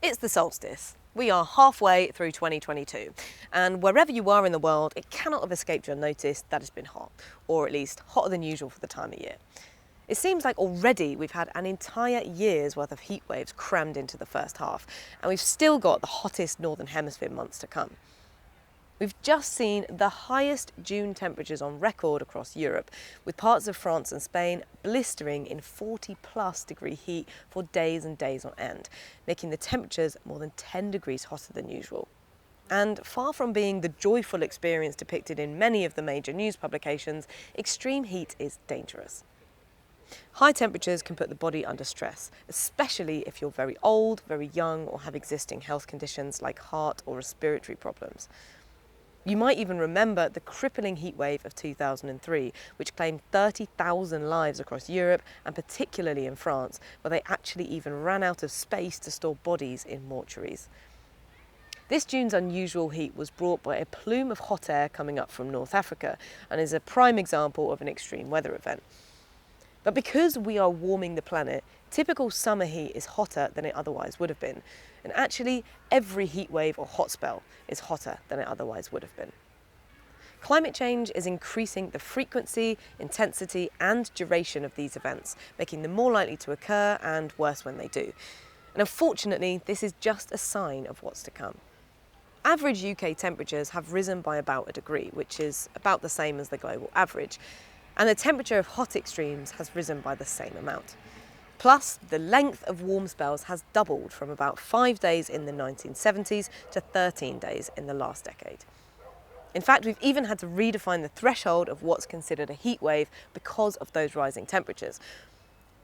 It's the solstice. We are halfway through 2022, and wherever you are in the world, it cannot have escaped your notice that it's been hot, or at least hotter than usual for the time of year. It seems like already we've had an entire year's worth of heat waves crammed into the first half, and we've still got the hottest Northern Hemisphere months to come. We've just seen the highest June temperatures on record across Europe, with parts of France and Spain blistering in 40+ degree heat for days and days on end, making the temperatures more than 10 degrees hotter than usual. And far from being the joyful experience depicted in many of the major news publications, extreme heat is dangerous. High temperatures can put the body under stress, especially if you're very old, very young, or have existing health conditions like heart or respiratory problems. You might even remember the crippling heatwave of 2003, which claimed 30,000 lives across Europe and particularly in France, where they actually even ran out of space to store bodies in mortuaries. This June's unusual heat was brought by a plume of hot air coming up from North Africa and is a prime example of an extreme weather event. But because we are warming the planet, typical summer heat is hotter than it otherwise would have been. And actually, every heat wave or hot spell is hotter than it otherwise would have been. Climate change is increasing the frequency, intensity, and duration of these events, making them more likely to occur and worse when they do. And unfortunately, this is just a sign of what's to come. Average UK temperatures have risen by about 1 degree, which is about the same as the global average. And the temperature of hot extremes has risen by the same amount. Plus, the length of warm spells has doubled from about 5 days in the 1970s to 13 days in the last decade. In fact, we've even had to redefine the threshold of what's considered a heat wave because of those rising temperatures.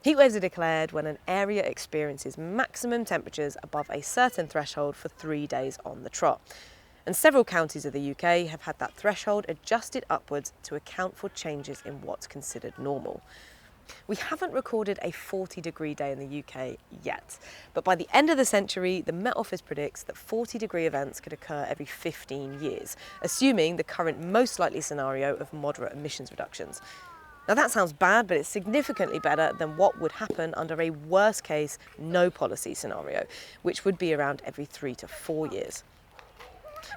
Heat waves are declared when an area experiences maximum temperatures above a certain threshold for 3 days on the trot. And several counties of the UK have had that threshold adjusted upwards to account for changes in what's considered normal. We haven't recorded a 40-degree day in the UK yet, but by the end of the century, the Met Office predicts that 40-degree events could occur every 15 years, assuming the current most likely scenario of moderate emissions reductions. Now that sounds bad, but it's significantly better than what would happen under a worst-case no-policy scenario, which would be around every 3 to 4 years.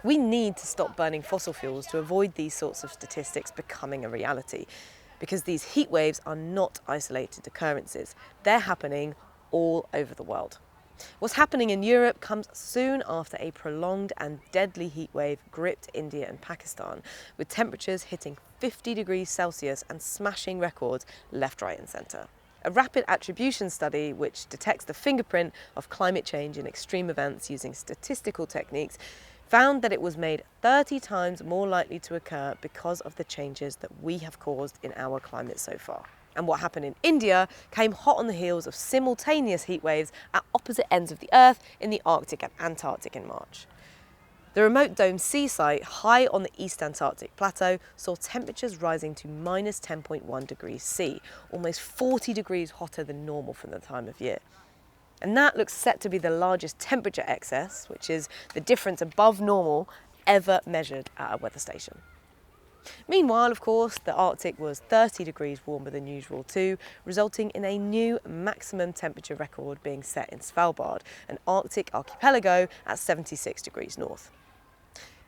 We need to stop burning fossil fuels to avoid these sorts of statistics becoming a reality, because these heat waves are not isolated occurrences. They're happening all over the world. What's happening in Europe comes soon after a prolonged and deadly heat wave gripped India and Pakistan, with temperatures hitting 50 degrees Celsius and smashing records left, right and centre. A rapid attribution study, which detects the fingerprint of climate change in extreme events using statistical techniques, found that it was made 30 times more likely to occur because of the changes that we have caused in our climate so far. And what happened in India came hot on the heels of simultaneous heat waves at opposite ends of the Earth in the Arctic and Antarctic in March. The remote Dome Sea site, high on the East Antarctic Plateau, saw temperatures rising to minus 10.1 degrees C, almost 40 degrees hotter than normal for the time of year. And that looks set to be the largest temperature excess, which is the difference above normal, ever measured at a weather station. Meanwhile, of course, the Arctic was 30 degrees warmer than usual too, resulting in a new maximum temperature record being set in Svalbard, an Arctic archipelago at 76 degrees north.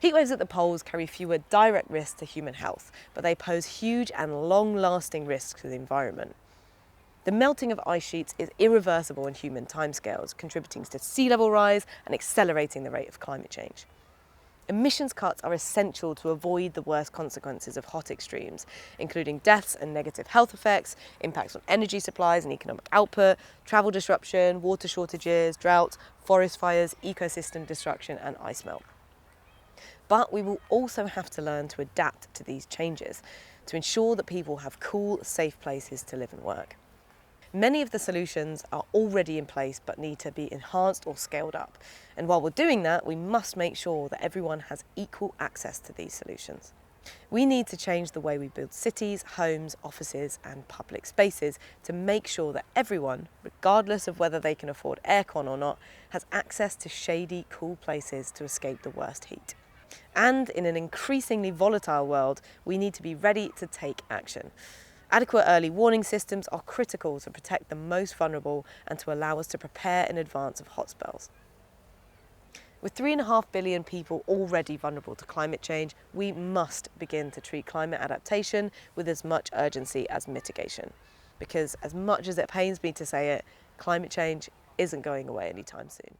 Heatwaves at the poles carry fewer direct risks to human health, but they pose huge and long-lasting risks to the environment. The melting of ice sheets is irreversible in human timescales, contributing to sea level rise and accelerating the rate of climate change. Emissions cuts are essential to avoid the worst consequences of hot extremes, including deaths and negative health effects, impacts on energy supplies and economic output, travel disruption, water shortages, droughts, forest fires, ecosystem destruction and ice melt. But we will also have to learn to adapt to these changes to ensure that people have cool, safe places to live and work. Many of the solutions are already in place but need to be enhanced or scaled up. And while we're doing that, we must make sure that everyone has equal access to these solutions. We need to change the way we build cities, homes, offices and public spaces to make sure that everyone, regardless of whether they can afford aircon or not, has access to shady, cool places to escape the worst heat. And in an increasingly volatile world, we need to be ready to take action. Adequate early warning systems are critical to protect the most vulnerable and to allow us to prepare in advance of hot spells. With 3.5 billion people already vulnerable to climate change, we must begin to treat climate adaptation with as much urgency as mitigation. Because as much as it pains me to say it, climate change isn't going away anytime soon.